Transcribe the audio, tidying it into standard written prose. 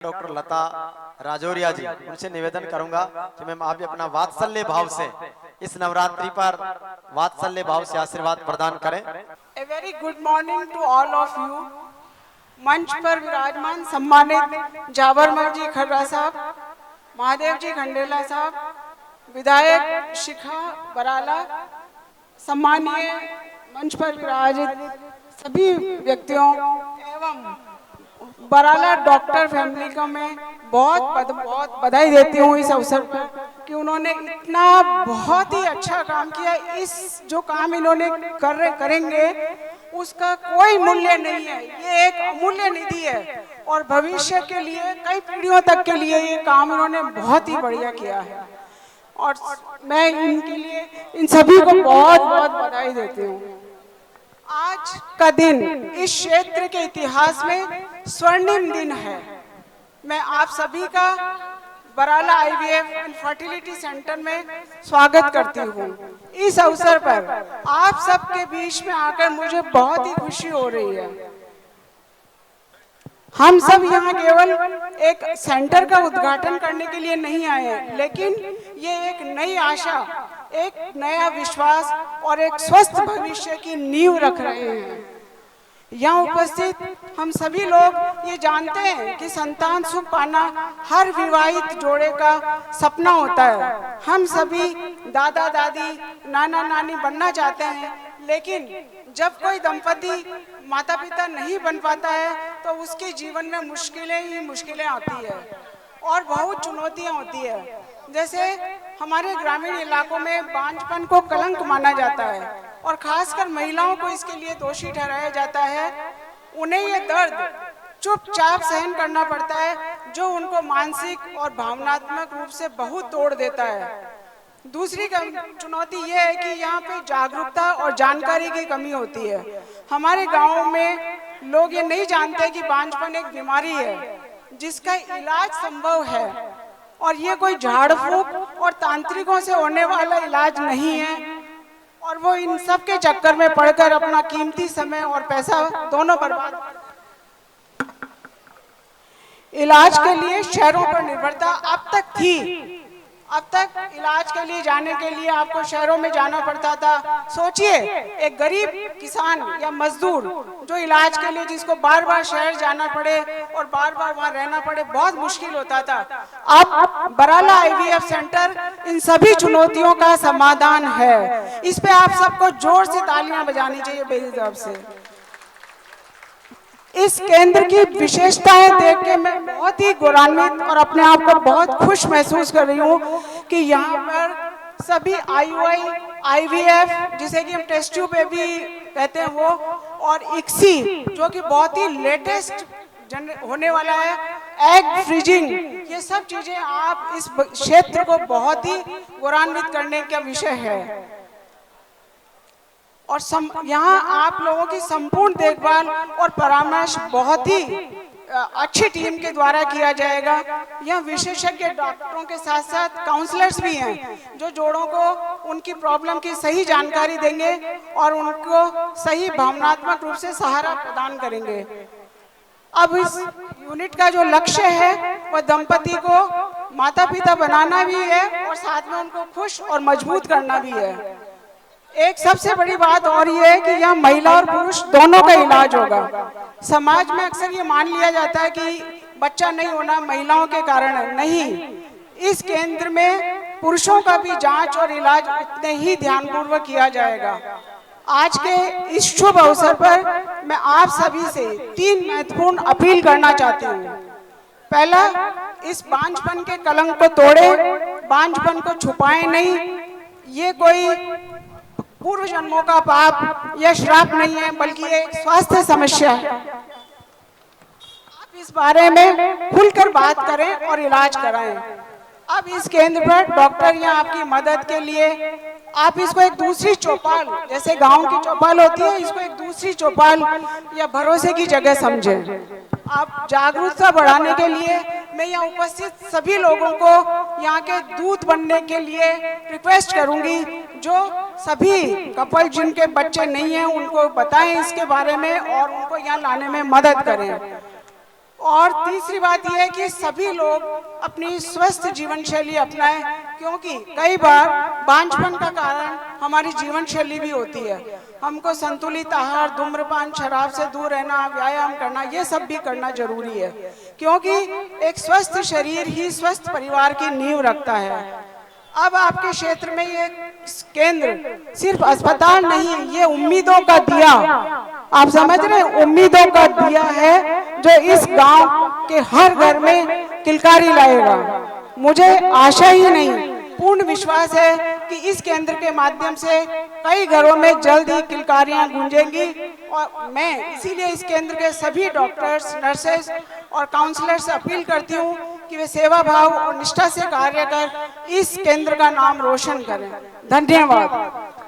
Doctor लता राजौरिया जी, उनसे निवेदन करूंगा कि मैम आप भी अपना वात्सल्य भाव से इस नवरात्रि पर वात्सल्य भाव से आशीर्वाद प्रदान करें। A very good morning to all of you. मंच पर विराजमान सम्मानित जावरमल जी खर्रा साहब, महादेव जी खंडेला साहब, विधायक शिखा बराला, सम्मानीय मंच पर विराजित सभी व्यक्तियों एवं बराला डॉक्टर फैमिली को मैं बहुत बधाई देती हूँ इस अवसर पर कि उन्होंने इतना बहुत ही अच्छा काम किया। इस जो काम इन्होंने करेंगे उसका कोई मूल्य नहीं है, ये एक अमूल्य निधि है और भविष्य के लिए कई पीढ़ियों तक के लिए ये काम इन्होंने बहुत ही बढ़िया किया है और मैं इनके लिए इन सभी को बहुत बहुत बधाई देती हूँ। आज का दिन इस क्षेत्र के इतिहास में स्वर्णिम दिन है। मैं आप सभी का Barala IVF and fertility centre में स्वागत करती हूँ। इस अवसर पर आप सबके बीच में आकर मुझे बहुत ही खुशी हो रही है। हम सब यहाँ केवल एक सेंटर का उद्घाटन करने के लिए नहीं आए हैं, लेकिन ये एक नई आशा, एक नया विश्वास और एक स्वस्थ भविष्य की नींव रख रहे हैं। यहाँ उपस्थित हम सभी लोग ये जानते हैं कि संतान सुख पाना हर विवाहित जोड़े का सपना होता है। हम सभी दादा दादी, नाना नानी बनना चाहते हैं, लेकिन जब कोई दंपति माता पिता नहीं बन पाता है तो उसके जीवन में मुश्किलें ही मुश्किलें आती है और बहुत चुनौतियाँ होती है। जैसे हमारे ग्रामीण इलाकों में बांझपन को कलंक माना जाता है और खासकर महिलाओं को इसके लिए दोषी ठहराया जाता है। उन्हें ये दर्द चुपचाप सहन करना पड़ता है जो उनको मानसिक और भावनात्मक रूप से बहुत तोड़ देता है। दूसरी चुनौती ये है कि यहाँ पे जागरूकता और जानकारी की कमी होती है। हमारे गाँव में लोग ये नहीं जानते कि बांझपन एक बीमारी है जिसका इलाज संभव है और ये कोई झाड़ फूक और तांत्रिकों से होने वाला इलाज नहीं है और वो इन सब के चक्कर में पड़कर अपना कीमती समय और पैसा दोनों बर्बाद। इलाज के लिए शहरों पर निर्भरता अब तक थी। अब तक इलाज के लिए जाने के लिए आपको शहरों में जाना पड़ता था। सोचिए, एक गरीब किसान या मजदूर जो इलाज के लिए जिसको बार बार शहर जाना पड़े और बार बार वहाँ रहना पड़े, बहुत मुश्किल होता था। अब बराला आईवीएफ सेंटर इन सभी चुनौतियों का समाधान है। इस पे आप सबको जोर से तालियां बजानी चाहिए बेहिसाब से। इस केंद्र की विशेषताएं देख के मैं बहुत ही गौरवान्वित और अपने आप को बहुत खुश महसूस कर रही हूँ कि यहाँ पर सभी आईयूआई, आईवीएफ जिसे कि हम टेस्ट ट्यूब बेबी कहते हैं वो, और इक्सी जो कि बहुत ही लेटेस्ट होने वाला है, एग फ्रीजिंग, ये सब चीजें आप इस क्षेत्र को बहुत ही गौरवान्वित करने का विषय है। और यहाँ आप लोगों की संपूर्ण देखभाल और परामर्श बहुत ही अच्छी टीम के द्वारा किया जाएगा। यहाँ विशेषज्ञ डॉक्टरों के साथ साथ काउंसलर्स भी हैं जो जोड़ों को उनकी प्रॉब्लम की सही जानकारी देंगे और उनको सही भावनात्मक रूप से सहारा प्रदान करेंगे। अब इस यूनिट का जो लक्ष्य है वह दंपति को माता पिता बनाना भी है और साथ में उनको खुश और मजबूत करना भी है। एक सबसे बड़ी बात और ये है कि यहाँ महिला और पुरुष दोनों का इलाज होगा। समाज में अक्सर ये मान लिया जाता है कि बच्चा नहीं होना महिलाओं के कारण है। नहीं, इस केंद्र में पुरुषों का भी जांच और इलाज उतने ही ध्यानपूर्वक किया जाएगा। आज के इस शुभ अवसर पर मैं आप सभी से 3 महत्वपूर्ण अपील करना चाहती हूँ। पहला, इस बांझपन के कलंक को तोड़े, बांझपन को छुपाए नहीं। ये कोई पूर्व जन्मों का पाप या श्राप नहीं है, बल्कि एक स्वास्थ्य समस्या है। आप इस बारे में खुलकर बात करें और इलाज कराएं। अब इस केंद्र पर डॉक्टर यहाँ आपकी मदद के लिए, आप इसको एक दूसरी चौपाल, जैसे गांव की चौपाल होती है, इसको एक दूसरी चौपाल या भरोसे की जगह समझें। आप जागरूकता बढ़ाने के लिए मैं यहाँ उपस्थित सभी लोगों को यहाँ के दूत बनने के लिए रिक्वेस्ट करूंगी। जो सभी कपल जिनके बच्चे नहीं हैं उनको बताएं इसके बारे में और उनको यहाँ लाने में मदद करें। और तीसरी बात यह है कि सभी लोग अपनी स्वस्थ जीवन शैली अपनाएं, क्योंकि कई बार बांझपन का कारण हमारी जीवन शैली भी होती है। हमको संतुलित आहार, धूम्रपान, शराब से दूर रहना, व्यायाम करना, ये सब भी करना जरूरी है, क्योंकि एक स्वस्थ शरीर ही स्वस्थ परिवार की नींव रखता है। अब आपके क्षेत्र में ये केंद्र सिर्फ अस्पताल नहीं, ये उम्मीदों का दिया, आप समझ रहे हैं, उम्मीदों का दिया है जो इस गांव के हर घर में किलकारी लाएगा। मुझे आशा ही नहीं, पूर्ण विश्वास है कि इस केंद्र के माध्यम से कई घरों में जल्द ही किलकारियां गूंजेंगी। और मैं इसीलिए इस केंद्र के सभी डॉक्टर्स, नर्सेस और काउंसलर से अपील करती हूं कि वे सेवा भाव और निष्ठा से कार्य कर इस केंद्र का नाम रोशन करें। धन्यवाद।